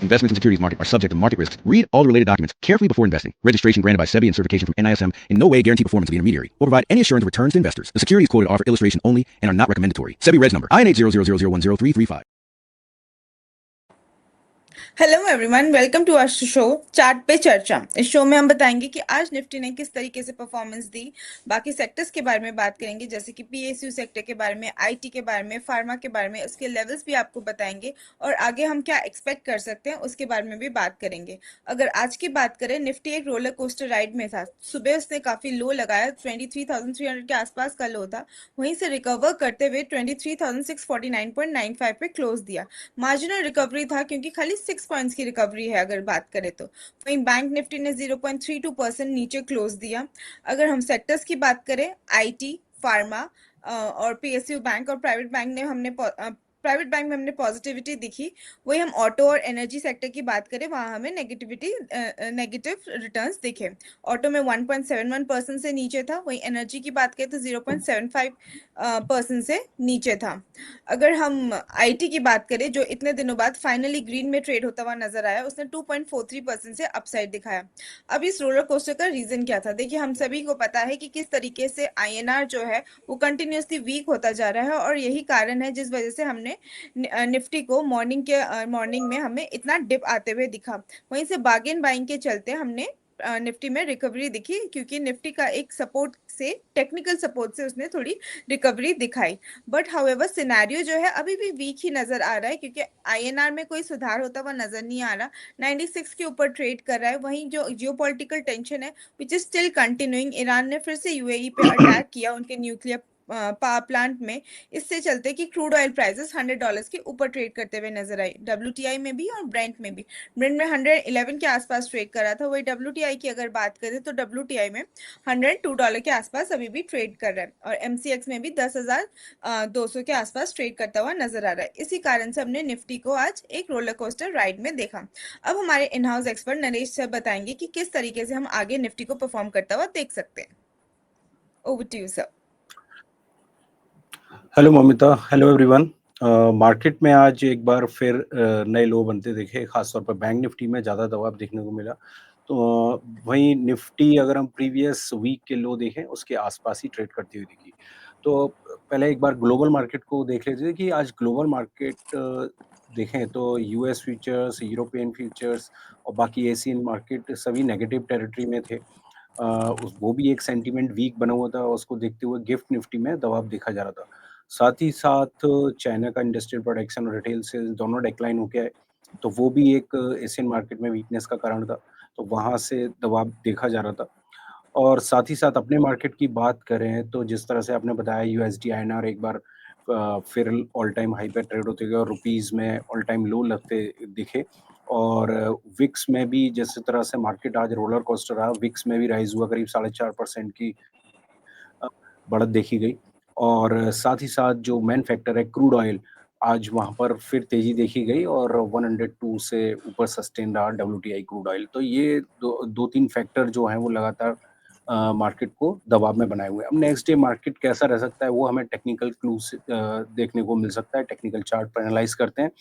Investments in securities market are subject to market risks. Read all related documents carefully before investing. Registration granted by SEBI and certification from NISM in no way guarantee performance of the intermediary or provide any assurance of returns to investors. The securities quoted are for illustration only and are not recommendatory. SEBI Reg number INH 000010335. Hello everyone, welcome to our show chart पे चर्चा। इस show में हम बताएंगे कि आज Nifty ने किस तरीके से परफॉर्मेंस दी। बाकी सेक्टर्स के बारे में बात करेंगे, जैसे कि पीएसयू सेक्टर के बारे में, आईटी के बारे में, फार्मा के बारे में, उसके लेवल्स भी आपको बताएंगे और आगे हम क्या एक्सपेक्ट कर सकते हैं उसके बारे में भी बात करेंगे। अगर आज की बात करें, निफ्टी एक रोलर कोस्टर राइड में था। सुबह उसने काफी लो लगाया, 23,300 के आसपास का लो था। वहीं से रिकवर करते हुए 23,649.95 पे क्लोज दिया। मार्जिनल रिकवरी था क्योंकि खाली 6 पॉइंट्स की रिकवरी है अगर बात करें तो। वहीं बैंक निफ्टी ने 0.32% नीचे क्लोज दिया। अगर हम सेक्टर्स की बात करें, आईटी, फार्मा और पीएसयू बैंक और प्राइवेट बैंक में हमने पॉजिटिविटी दिखी। वही हम ऑटो और एनर्जी सेक्टर की बात करें, वहां हमें नेगेटिव रिटर्न्स दिखे। ऑटो में 1.71% से नीचे था। वही एनर्जी की बात करें तो 0.75% से नीचे था। अगर हम आईटी की बात करें, जो इतने दिनों बाद फाइनली ग्रीन में ट्रेड होता हुआ नजर आया, उसने 2.43% से अपसाइड दिखाया। अब इस रोलर कोस्टर का रीजन क्या था? देखिए, हम सभी को पता है कि किस तरीके से आईएनआर जो है वो कंटिन्यूसली वीक होता जा रहा है और यही कारण है जिस वजह से हमने निफ्टी को मॉर्निंग में हमें इतना डिप आते हुए दिखा। वहीं से बार्गेन बाइंग के चलते हमने निफ्टी में रिकवरी दिखी, क्योंकि निफ्टी का एक सपोर्ट से, टेक्निकल सपोर्ट से उसने थोड़ी रिकवरी दिखाई। बट हाउएवर सिनेरियो जो है अभी भी वीक ही नजर आ रहा है, क्योंकि आईएनआर में कोई सुधार होता हुआ नजर नहीं आ रहा। 96 के ऊपर ट्रेड कर रहा है। वहीं जो जियोपॉलिटिकल टेंशन है which is still continuing, Iran ने फिर से यूएई पे अटैक किया उनके न्यूक्लियर पावर प्लांट में। इससे चलते कि क्रूड ऑयल प्राइसेस $100 के ऊपर ट्रेड करते हुए नजर आई, डब्ल्यूटीआई में भी और ब्रेंट में भी। ब्रेंट में 111 के आसपास ट्रेड कर रहा था। वही डब्ल्यूटीआई की अगर बात करें तो डब्ल्यूटीआई में $102 के आसपास अभी भी ट्रेड कर रहा है और एमसीएक्स में भी 10,200 के आसपास ट्रेड करता हुआ नजर आ रहा है। इसी कारण से हमने निफ्टी को आज एक रोलर कोस्टर राइड में देखा। अब हमारे in house expert Naresh sir बताएंगे कि किस तरीके से हम आगे निफ्टी को परफॉर्म करता हुआ देख सकते हैं। Over to you sir. Hello Mamita, hello everyone. Market में आज एक बार फिर नए लो बनते देखे, खासतौर पर बैंक निफ्टी में ज़्यादा दबाव देखने को मिला। तो वहीं निफ्टी अगर हम प्रीवियस वीक के लो देखें, उसके आसपास ही ट्रेड करती हुई दिखी। तो पहले एक बार ग्लोबल मार्केट को देख लेते थे कि आज ग्लोबल मार्केट देखें तो यूएस फ्यूचर्स, यूरोपियन फ्यूचर्स और बाकी एशियन मार्केट सभी नेगेटिव टेरिटरी में थे। वो भी एक सेंटीमेंट वीक बना हुआ था, उसको देखते हुए गिफ्ट निफ्टी में दबाव देखा जा रहा था। साथ ही साथ चाइना का इंडस्ट्रियल प्रोडक्शन और रिटेल सेल्स दोनों डिक्लाइन होके आए, तो वो भी एक एशियन मार्केट में वीकनेस का कारण था, तो वहाँ से दबाव देखा जा रहा था। और साथ ही साथ अपने मार्केट की बात करें तो जिस तरह से आपने बताया, यूएसडी आईएनआर एक बार फिर ऑल टाइम हाई पे ट्रेड होते गए और रुपीस में ऑल टाइम लो लगते दिखे। और विक्स में भी जिस तरह से मार्केट आज रोलर कोस्टर रहा, विक्स में भी राइज हुआ, करीब 4.5% की बढ़त देखी गई। और साथ ही साथ जो मेन फैक्टर है क्रूड ऑयल, आज वहाँ पर फिर तेजी देखी गई और 102 से ऊपर सस्टेन रहा डब्ल्यूटीआई क्रूड ऑयल। तो ये दो तीन फैक्टर जो हैं वो लगातार मार्केट को दबाव में बनाए हुए हैं। अब नेक्स्ट डे मार्केट कैसा रह सकता है, वो हमें टेक्निकल क्लूज देखने को मिल सकता है। टेक्निकल चार्ट पर एनालाइज करते हैं।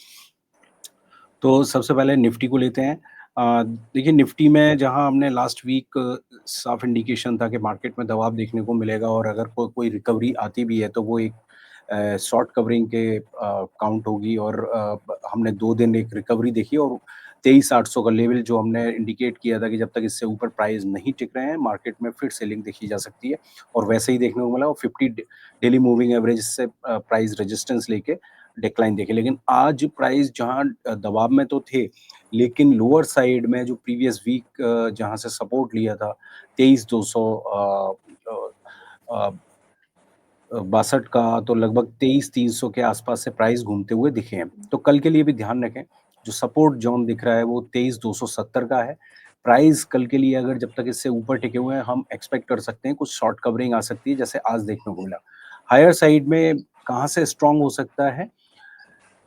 तो सबसे पहले निफ्टी को लेते हैं। देखिए, निफ्टी में जहां हमने लास्ट वीक साफ इंडिकेशन था कि मार्केट में दबाव देखने को मिलेगा और अगर कोई रिकवरी आती भी है तो वो एक शॉर्ट कवरिंग के काउंट होगी। और हमने 2 दिन एक रिकवरी देखी और 23,800 का लेवल जो हमने इंडिकेट किया था कि जब तक इससे ऊपर प्राइस नहीं टिक रहे हैं, मार्केट में फिर सेलिंग देखी जा सकती है, और वैसे ही देखने को मिला। और 50 डेली मूविंग एवरेज से प्राइस रेजिस्टेंस लेके डिक्लाइन देखे। लेकिन आज प्राइस जहां दबाव में तो थे, लेकिन लोअर साइड में जो प्रीवियस वीक जहां से सपोर्ट लिया था 23,262 का, तो लगभग 23,300 के आसपास से प्राइस घूमते हुए दिखे हैं। तो कल के लिए भी ध्यान रखें, जो सपोर्ट जोन दिख रहा है वो 23,270 का है। प्राइस कल के लिए अगर जब तक इससे ऊपर टिके हुए हैं, हम एक्सपेक्ट कर सकते हैं कुछ शॉर्ट कवरिंग आ सकती है, जैसे आज देखने को मिला। हायर साइड में कहाँ से स्ट्रांग हो सकता है?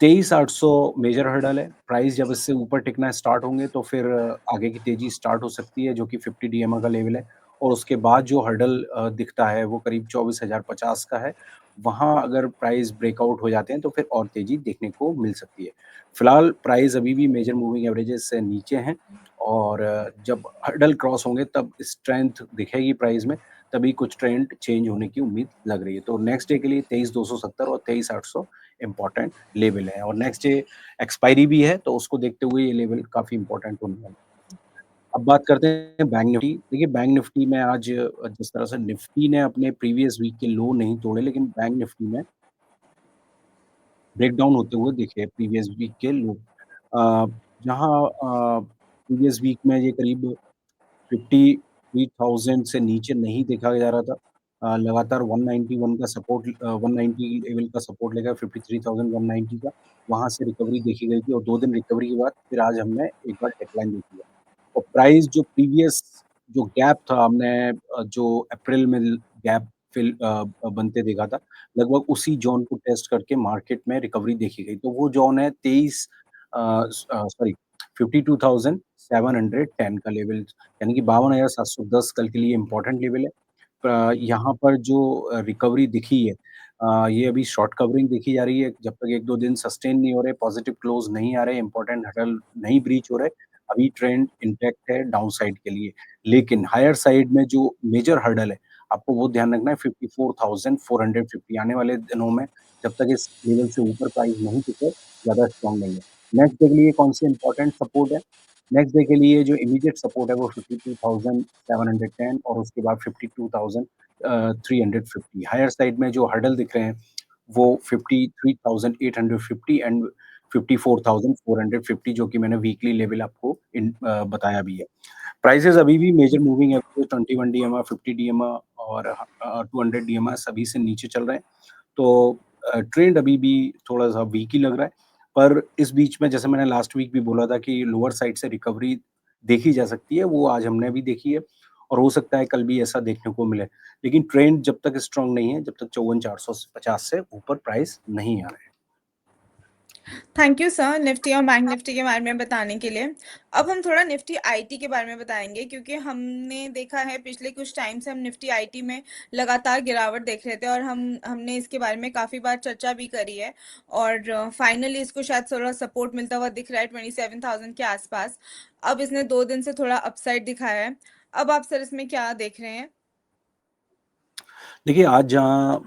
23,800 मेजर हर्डल है। प्राइस जब इससे ऊपर टिकना स्टार्ट होंगे तो फिर आगे की तेजी स्टार्ट हो सकती है, जो कि 50 डीएमए का लेवल है। और उसके बाद जो हर्डल दिखता है वो करीब 24,050 का है। वहाँ अगर प्राइस ब्रेकआउट हो जाते हैं तो फिर और तेज़ी देखने को मिल सकती है। फिलहाल प्राइस अभी भी मेजर मूविंग एवरेजेस से नीचे हैं और जब हर्डल क्रॉस होंगे तब स्ट्रेंथ दिखेगी प्राइस में, तभी कुछ ट्रेंड चेंज होने की उम्मीद लग रही है। तो नेक्स्ट डे के लिए 23,270 और 23,800 इम्पोर्टेंट लेवल है और नेक्स्ट डे एक्सपायरी भी है, तो उसको देखते हुए ये लेवल काफ़ी इम्पोर्टेंट होने वाला है। अब बात करते हैं बैंक निफ्टी। देखिए बैंक निफ्टी में आज जिस तरह से निफ्टी ने अपने प्रीवियस वीक के लो नहीं तोड़े, लेकिन बैंक निफ्टी में ब्रेकडाउन होते हुए दिखे प्रीवियस वीक के लो। जहाँ प्रीवियस वीक में ये करीब 53,000 से नीचे नहीं देखा जा रहा था। लगातार 191 का सपोर्ट 190 लेवल का सपोर्ट लेकर 53,190 का, वहाँ से रिकवरी देखी गई थी और 2 दिन रिकवरी के बाद फिर आज हमने एक बार डिक्लाइन देखी है। और प्राइस जो प्रीवियस जो गैप था हमने जो अप्रैल में गैप बनते देखा था, लगभग उसी ज़ोन को टेस्ट करके मार्केट में रिकवरी देखी गई। तो वो ज़ोन है 23 सॉरी 52,710 का लेवल, यानी कि 52,710 कल के लिए इम्पोर्टेंट लेवल है। यहाँ पर जो रिकवरी दिखी है ये अभी शॉर्ट कवरिंग देखी जा रही है। जब तक 1-2 दिन सस्टेन नहीं हो रहे, पॉजिटिव क्लोज़ नहीं आ रहे, इम्पोर्टेंट हर्डल नहीं ब्रीच हो रहे, अभी ट्रेंड इंटैक्ट है डाउनसाइड के लिए। लेकिन हायर साइड में जो मेजर हर्डल है, आपको वो ध्यान रखना है 54,450 आने वाले दिनों में जब तक इस लेवल से ऊपर प्राइस नहीं टिके, ज़्यादा स्ट्रॉन्ग नहीं है। नेक्स्ट डे के लिए कौन सी इम्पोर्टेंट सपोर्ट है? नेक्स्ट डे के लिए जो इमीडिएट सपोर्ट है वो 52,710 और उसके बाद 350 हायर साइड में जो हर्डल दिख रहे हैं वो 53,850 एंड 54,450 जो कि मैंने वीकली लेवल आपको बताया भी है। प्राइसेज़ अभी भी मेजर मूविंग एवरेज 21 डीएमआ, 50 डीएमआ और 200 डीएमआ सभी से नीचे चल रहे हैं। तो ट्रेंड अभी भी थोड़ा-सा वीक ही लग रहा है। पर इस बीच में जैसे मैंने लास्ट वीक भी बोला था कि लोअर साइड से रिकवरी देखी जा सकती है, वो आज हमने भी देखी है और हो सकता है कल भी ऐसा देखने को मिले। लेकिन ट्रेंड जब तक स्ट्रॉन्ग नहीं है, जब तक 54,450 से ऊपर प्राइस नहीं आ रहे हैं। थैंक यू सर निफ्टी और बैंक निफ्टी के बारे में बताने के लिए। अब हम थोड़ा निफ्टी आईटी के बारे में बताएंगे क्योंकि हमने देखा है पिछले कुछ टाइम से हम निफ्टी आईटी में लगातार गिरावट देख रहे थे और हमने इसके बारे में काफ़ी बार चर्चा भी करी है और फाइनली इसको शायद थोड़ा सपोर्ट मिलता हुआ दिख रहा है 27,000 के आसपास। अब इसने 2 दिन से थोड़ा अपसाइड दिखाया है। अब आप सर इसमें क्या देख रहे हैं? देखिए, आज जहाँ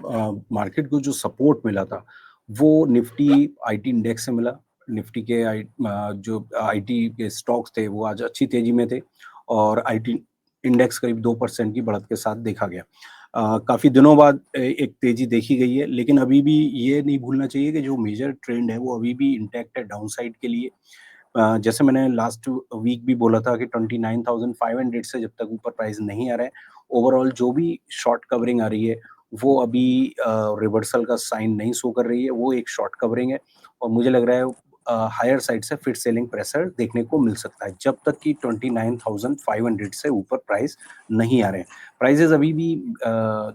मार्केट को जो सपोर्ट मिला था, वो निफ्टी आईटी इंडेक्स से मिला। निफ्टी के जो आईटी के स्टॉक्स थे, वो आज अच्छी तेज़ी में थे और आईटी इंडेक्स करीब 2% की बढ़त के साथ देखा गया। काफ़ी दिनों बाद एक तेज़ी देखी गई है, लेकिन अभी भी ये नहीं भूलना चाहिए कि जो मेजर ट्रेंड है, वो अभी भी इंटैक्ट है डाउनसाइड के लिए। जैसे मैंने लास्ट वीक भी बोला था कि 29,500 से जब तक ऊपर प्राइस नहीं आ रहा है, ओवरऑल जो भी शॉर्ट कवरिंग आ रही है, वो अभी रिवर्सल का साइन नहीं शो कर रही है, वो एक शॉर्ट कवरिंग है और मुझे लग रहा है हायर साइड से फिर सेलिंग प्रेशर देखने को मिल सकता है, जब तक कि 29,500 से ऊपर प्राइस नहीं आ रहे हैं। प्राइसेज़ अभी भी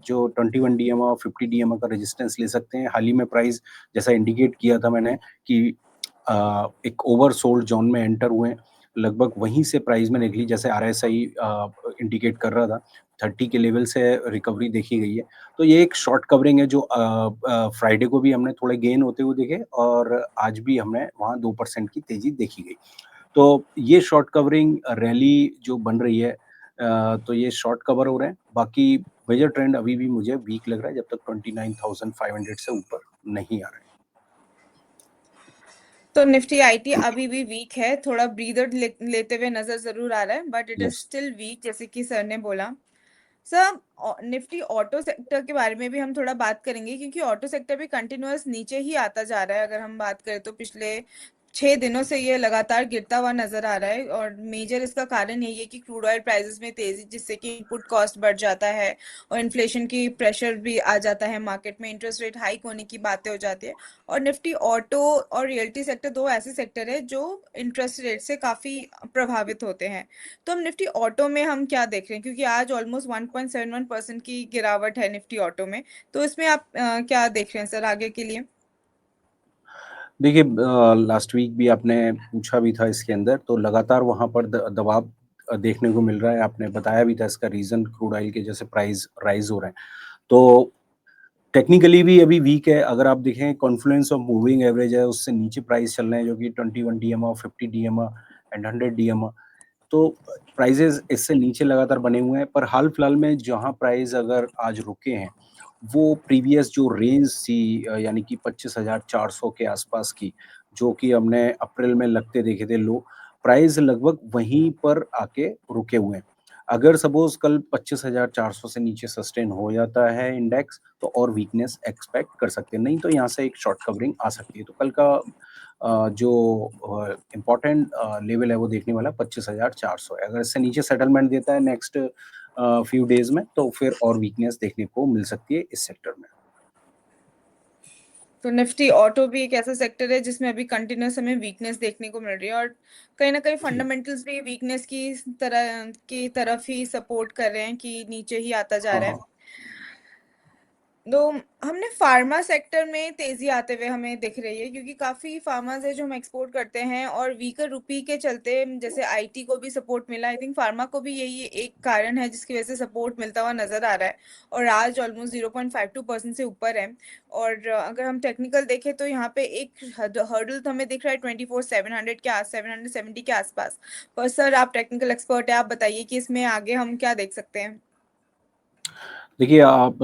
जो 21 डीएमआ और 50 डीएमआ का रेजिस्टेंस ले सकते हैं। हाल ही में प्राइस जैसा इंडिकेट किया था मैंने कि एक ओवरसोल्ड ज़ोन में एंटर हुए हैं। लगभग वहीं से प्राइस में निकली जैसे आरएसआई इंडिकेट कर रहा था, 30 के लेवल से रिकवरी देखी गई है। तो ये एक शॉर्ट कवरिंग है जो फ्राइडे को भी हमने थोड़े गेन होते हुए देखे और आज भी हमने वहाँ 2% की तेज़ी देखी गई। तो ये शॉर्ट कवरिंग रैली जो बन रही है तो ये शॉर्ट कवर हो रहे हैं। बाकी मेजर ट्रेंड अभी भी मुझे वीक लग रहा है जब तक 29,500 से ऊपर नहीं आ रहे हैं। तो निफ्टी आईटी अभी भी वीक है, थोड़ा ब्रीदर लेते हुए नजर जरूर आ रहा है but it is yes. Still weak जैसे कि सर ने बोला। सर निफ्टी ऑटो सेक्टर के बारे में भी हम थोड़ा बात करेंगे क्योंकि ऑटो सेक्टर भी कंटिन्यूअस नीचे ही आता जा रहा है। अगर हम बात करें तो पिछले 6 दिनों से ये लगातार गिरता हुआ नजर आ रहा है और मेजर इसका कारण यही है कि क्रूड ऑयल प्राइसेस में तेजी जिससे कि इनपुट कॉस्ट बढ़ जाता है और इन्फ्लेशन की प्रेशर भी आ जाता है मार्केट में, इंटरेस्ट रेट हाइक होने की बातें हो जाती है। और निफ्टी ऑटो और रियल्टी सेक्टर दो ऐसे सेक्टर है जो इंटरेस्ट रेट से काफी प्रभावित होते हैं। तो हम निफ्टी ऑटो में हम क्या देख रहे हैं क्योंकि आज ऑलमोस्ट 1.71% की गिरावट है निफ्टी ऑटो में। तो इसमें आप क्या देख रहे हैं सर आगे के लिए? देखिए लास्ट वीक भी आपने पूछा भी था इसके अंदर, तो लगातार वहाँ पर दबाव देखने को मिल रहा है। आपने बताया भी था इसका रीज़न क्रूड ऑयल के जैसे प्राइस राइज़ हो रहे हैं। तो टेक्निकली भी अभी वीक है। अगर आप देखें कॉन्फ्लुएंस ऑफ मूविंग एवरेज है, उससे नीचे प्राइस चल रहे हैं, जो कि 21 डीएमआ, 50 डीएमआ एंड 100 डीएमआ। तो प्राइसेस इससे नीचे लगातार बने हुए हैं, पर हाल फिलहाल में जहाँ प्राइस अगर आज रुके हैं, वो प्रीवियस जो रेंज थी यानी कि 25,400 के आसपास की, जो कि हमने अप्रैल में लगते देखे थे लो, प्राइस लगभग वहीं पर आके रुके हुए हैं। अगर सपोज़ कल 25,400 से नीचे सस्टेन हो जाता है इंडेक्स, तो और वीकनेस एक्सपेक्ट कर सकते हैं, नहीं तो यहाँ से एक शॉर्ट कवरिंग आ सकती है। तो कल का जो इम्पोर्टेंट लेवल है वो देखने वाला 25,400 है। अगर इससे नीचे सेटलमेंट देता है नेक्स्ट फ्यू डेज़ में, तो फिर और वीकनेस देखने को मिल सकती है इस सेक्टर में। तो निफ्टी ऑटो भी एक ऐसा सेक्टर है जिसमें अभी कंटिन्यूस हमें वीकनेस देखने को मिल रही है और कहीं ना कहीं जी। फंडामेंटल्स भी वीकनेस की तरफ ही सपोर्ट कर रहे हैं कि नीचे ही आता जा हाँ, रहा हाँ। है। तो हमने फार्मा सेक्टर में तेजी आते हुए हमें दिख रही है क्योंकि काफी फार्माज है जो हम एक्सपोर्ट करते हैं और वीकर रुपी के चलते जैसे आईटी को भी सपोर्ट मिला, आई थिंक फार्मा को भी यही एक कारण है जिसकी वजह से सपोर्ट मिलता हुआ नजर आ रहा है और आज ऑलमोस्ट 0.52% से ऊपर है। और अगर हम टेक्निकल देखें तो यहाँ पे एक हर्डल तो हमें दिख रहा है 24,700 के आस 770 के आसपास। पर सर आप टेक्निकल एक्सपर्ट है, आप बताइए कि इसमें आगे हम क्या देख सकते हैं। देखिए आप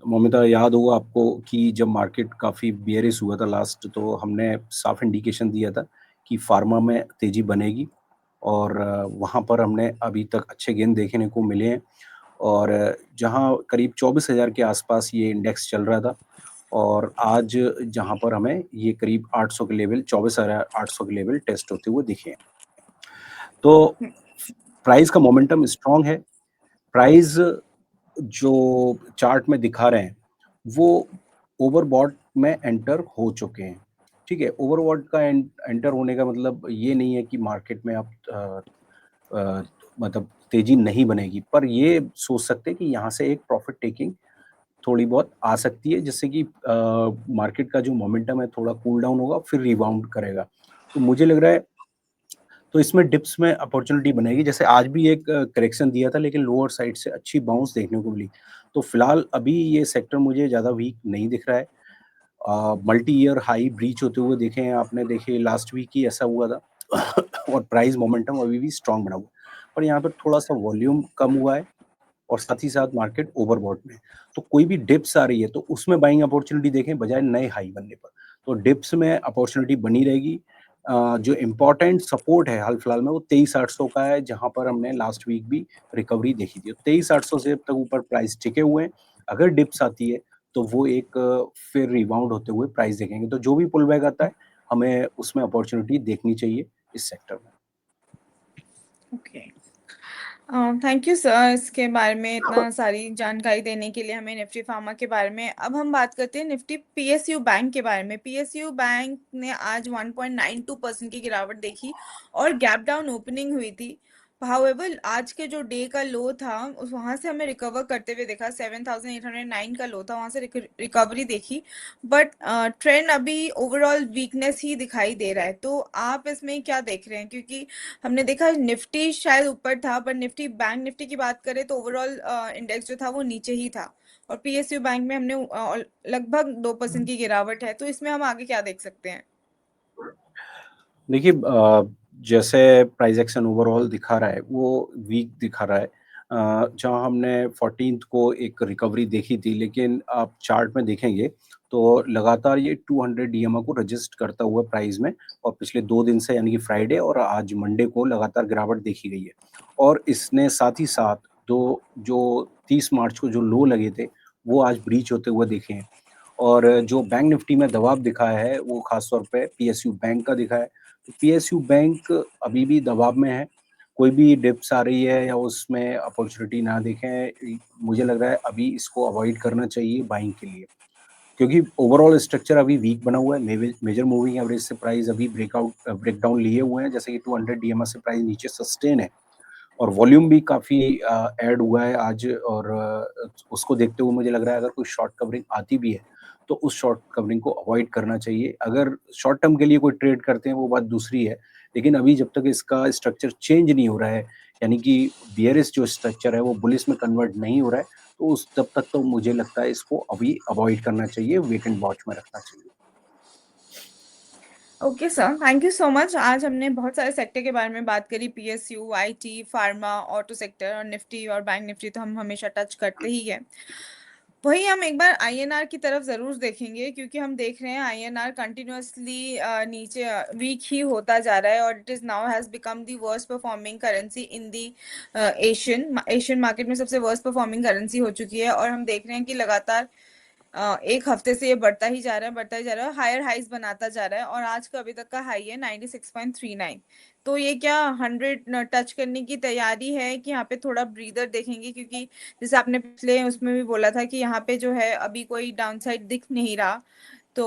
मौमिता, याद होगा आपको कि जब मार्केट काफ़ी बेयरिश हुआ था लास्ट, तो हमने साफ इंडिकेशन दिया था कि फार्मा में तेज़ी बनेगी और वहाँ पर हमने अभी तक अच्छे गेन देखने को मिले हैं। और जहाँ करीब 24,000 के आसपास ये इंडेक्स चल रहा था और आज जहाँ पर हमें ये करीब 800 के लेवल, 24,800 के लेवल टेस्ट होते हुए दिखे हैं। तो प्राइस का मोमेंटम स्ट्रॉन्ग है। प्राइस जो चार्ट में दिखा रहे हैं, वो ओवरबॉट में एंटर हो चुके हैं, ठीक है? ओवरबॉट का एंटर होने का मतलब ये नहीं है कि मार्केट में अब अ, मतलब तेज़ी नहीं बनेगी, पर ये सोच सकते हैं कि यहाँ से एक प्रॉफिट टेकिंग थोड़ी बहुत आ सकती है, जिससे कि मार्केट का जो मोमेंटम है थोड़ा कूल डाउन होगा, फिर रिबाउंड करेगा। तो मुझे लग रहा है तो इसमें डिप्स में अपॉर्च्युनिटी बनेगी। जैसे आज भी एक करेक्शन दिया था, लेकिन लोअर साइड से अच्छी बाउंस देखने को मिली। तो फिलहाल अभी ये सेक्टर मुझे ज़्यादा वीक नहीं दिख रहा है। मल्टी ईयर हाई ब्रीच होते हुए देखे हैं आपने, देखिए लास्ट वीक ही ऐसा हुआ था और प्राइस मोमेंटम अभी भी स्ट्रॉन्ग बना हुआ है। पर यहाँ पे थोड़ा-सा वॉल्यूम कम हुआ है और साथ ही साथ मार्केट ओवरबॉट में है। तो कोई भी डिप्स आ रही है, तो उसमें बाइंग अपॉर्च्युनिटी देखें बजाय नए हाई बनने पर। तो डिप्स में अपॉर्च्युनिटी बनी रहेगी। जो इम्पोर्टेंट सपोर्ट है हाल-फिलहाल में, वो 23,800 का है, जहाँ पर हमने लास्ट वीक भी रिकवरी देखी थी। 23,800 से अब तक ऊपर प्राइस टिके हुए हैं। अगर डिप्स आती है, तो वो एक फिर रिबाउंड होते हुए प्राइस देखेंगे। तो जो भी पुल बैक आता है, हमें उसमें अपॉर्च्युनिटी देखनी चाहिए इस सेक्टर में। ओके, थैंक यू सर इसके बारे में इतना सारी जानकारी देने के लिए हमें निफ्टी फार्मा के बारे में। अब हम बात करते हैं निफ्टी पीएसयू बैंक के बारे में। पीएसयू बैंक ने आज 1.92% की गिरावट देखी और गैप डाउन ओपनिंग हुई थी। हाउएवर आज के जो डे का लो था उस वहां से हमें रिकवर करते हुए देखा, 7,809 का लो था, वहां से रिकवरी देखी। बट ट्रेंड अभी ओवरऑल वीकनेस ही दिखाई दे रहा है। तो आप इसमें क्या देख रहे हैं, क्योंकि हमने देखा निफ्टी शायद ऊपर था पर निफ्टी बैंक निफ्टी की बात करें तो ओवरऑल इंडेक्स जो था वो नीचे ही था और पीएसयू बैंक में हमने लगभग 2% की गिरावट है। तो इसमें हम आगे क्या देख सकते हैं। देखिए जैसे प्राइस एक्शन ओवरऑल दिखा रहा है, वो वीक दिखा रहा है। जहाँ हमने 14th को एक रिकवरी देखी थी, लेकिन आप चार्ट में देखेंगे तो लगातार ये 200 डीएमए को रजिस्ट करता हुआ प्राइस में और पिछले 2 दिन से यानी कि फ्राइडे और आज मंडे को लगातार गिरावट देखी गई है। और इसने साथ ही साथ दो जो 30 मार्च को जो लो लगे थे, वो आज ब्रीच होते हुए दिखे हैं। और जो बैंक निफ्टी में दबाव दिखाया है, वो खास तौर पे पीएसयू बैंक का दिखा है। तो पीएसयू बैंक अभी भी दबाव में है। कोई भी डिप्स आ रही है या उसमें अपॉर्च्युनिटी ना देखें, मुझे लग रहा है अभी इसको अवॉइड करना चाहिए बाइंग के लिए। क्योंकि ओवरऑल स्ट्रक्चर अभी वीक बना हुआ है। मेजर मूविंग एवरेज से प्राइस अभी ब्रेकडाउन लिए हुए हैं, जैसे कि 200 डीएमए से प्राइस नीचे सस्टेन है और वॉल्यूम भी काफ़ी ऐड हुआ है आज। और उसको देखते हुए मुझे लग रहा है अगर कोई शॉर्ट कवरिंग आती भी है, तो उस शॉर्ट कवरिंग को अवॉइड करना चाहिए। अगर शॉर्ट टर्म के लिए कोई ट्रेड करते हैं वो बात दूसरी है, लेकिन अभी जब तक इसका स्ट्रक्चर चेंज नहीं हो रहा है, यानी कि बियरिश जो स्ट्रक्चर है वो बुलिश में कन्वर्ट नहीं हो रहा है, तो उस तब तक तो मुझे लगता है इसको अभी अवॉइड करना चाहिए, वेट एंड वॉच में रखना चाहिए। Okay sir, thank you so much. आज हमने बहुत सारे सेक्टर के बारे में बात करी, PSU, IT, pharma, auto sector और निफ्टी और बैंक निफ्टी तो हम हमेशा टच करते ही हैं। वही हम एक बार आईएनआर की तरफ ज़रूर देखेंगे क्योंकि हम देख रहे हैं आईएनआर कंटिन्यूअसली नीचे वीक ही होता जा रहा है और it is now has become the worst performing currency in the Asian market में सबसे वर्स्ट परफॉर्मिंग करेंसी हो चुकी है। और हम देख रहे हैं कि लगातार एक हफ्ते से ये बढ़ता ही जा रहा है, हायर हाइज बनाता जा रहा है और आज का अभी तक का हाई है 96.39। तो ये क्या 100 टच करने की तैयारी है कि यहाँ पे थोड़ा ब्रीदर देखेंगे, क्योंकि जैसे आपने पिछले उसमें भी बोला था कि यहाँ पे जो है अभी कोई डाउनसाइड दिख नहीं रहा। तो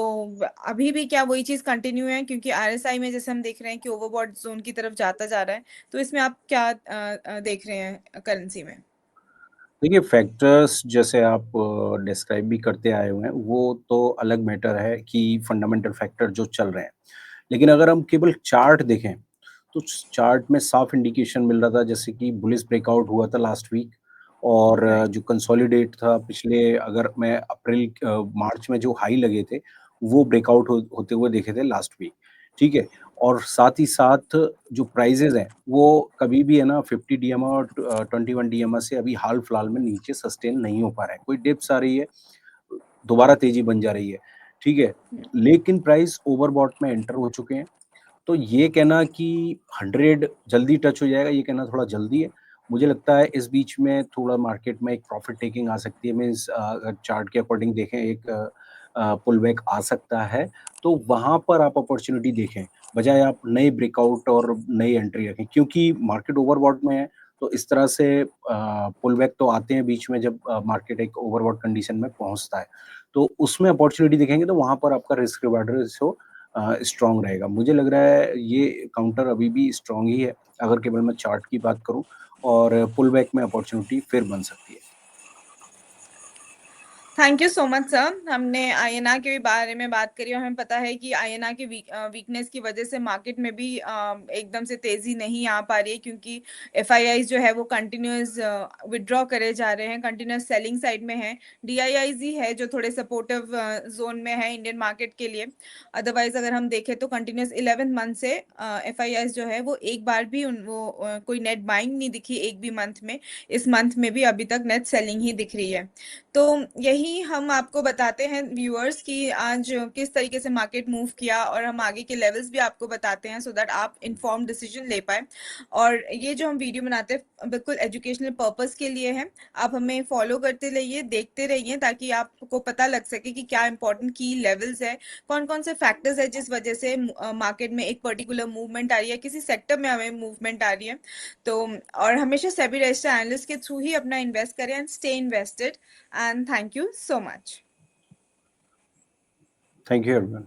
अभी भी क्या वही चीज कंटिन्यू है, क्योंकि आरएसआई में जैसे हम देख रहे हैं कि ओवरबॉट जोन की तरफ जाता जा रहा है। तो इसमें आप क्या देख रहे हैं करेंसी में? देखिए, फैक्टर्स जैसे आप डिस्क्राइब भी करते आए हुए हैं, वो तो अलग मैटर है कि फंडामेंटल फैक्टर जो चल रहे हैं। लेकिन अगर हम केवल चार्ट देखें, तो चार्ट में साफ इंडिकेशन मिल रहा था, जैसे कि बुलिश ब्रेकआउट हुआ था लास्ट वीक और राइट। जो कंसोलिडेट था पिछले, अगर मैं मार्च में जो हाई लगे थे, वो ब्रेकआउट होते हुए देखे थे लास्ट वीक, ठीक है? और साथ ही साथ जो प्राइसेज़ हैं, वो कभी भी है ना 50 डीएमए और 21 डीएमए से अभी हाल-फिलहाल में नीचे सस्टेन नहीं हो पा रहा है। कोई डिप्स आ रही है, दोबारा तेज़ी बन जा रही है, ठीक है? लेकिन प्राइस ओवरबॉट में एंटर हो चुके हैं। तो ये कहना कि 100 जल्दी टच हो जाएगा, ये कहना थोड़ा जल्दी है। मुझे लगता है इस बीच में थोड़ा मार्केट में एक प्रॉफिट टेकिंग आ सकती है, मीन्स अगर चार्ट के अकॉर्डिंग देखें, एक पुल बैक आ सकता है, तो वहाँ पर आप अपॉर्च्युनिटी देखें, बजाय आप नए ब्रेकआउट और नई एंट्री रखें। क्योंकि मार्केट ओवरबॉट में है, तो इस तरह से पुल बैक तो आते हैं बीच में, जब मार्केट एक ओवरबॉट कंडीशन में पहुँचता है। तो उसमें अपॉर्च्युनिटी दिखेंगे, तो वहाँ पर आपका रिस्क रिवार्ड रेशियो स्ट्रॉन्ग रहेगा। मुझे लग रहा है ये काउंटर अभी भी स्ट्रॉन्ग ही है, अगर केवल मैं चार्ट की बात करूँ, और पुल बैक में अपॉर्च्युनिटी फिर बन सकती है। Thank you so much sir. हमने आईएनआर के बारे में बात करी और हमें पता है कि आईएनआर की वीकनेस की वजह से मार्केट में भी एकदम से तेजी नहीं आ पा रही है, क्योंकि एफआईआईज जो है वो कंटिन्यूअस विड्रॉ करे जा रहे हैं, कंटिन्यूअस सेलिंग साइड में है। डीआईआईज ही है जो थोड़े सपोर्टिव जोन में है इंडियन मार्केट के लिए। अदरवाइज अगर हम देखें तो कंटिन्यूअस 11 मंथ से एफआईआईज जो है वो एक बार भी कोई नेट बाइंग नहीं दिखी एक भी मंथ में। इस मंथ में भी अभी तक नेट सेलिंग ही दिख रही है। तो यही हम आपको बताते हैं व्यूअर्स कि आज किस तरीके से मार्केट मूव किया, और हम आगे के लेवल्स भी आपको बताते हैं सो दैट आप इन्फॉर्म डिसीजन ले पाए। और ये जो हम वीडियो बनाते हैं बिल्कुल एजुकेशनल पर्पस के लिए है। आप हमें फॉलो करते रहिए, देखते रहिए, ताकि आपको पता लग सके कि क्या इंपॉर्टेंट की लेवल्स है, कौन कौन से फैक्टर्स है जिस वजह से मार्केट में एक पर्टिकुलर मूवमेंट आ रही है, किसी सेक्टर में हमें मूवमेंट आ रही है। तो और हमेशा सेबी रजिस्टर्ड एनालिस्ट के थ्रू ही अपना इन्वेस्ट करें and stay invested. And thank you so much. Thank you everyone.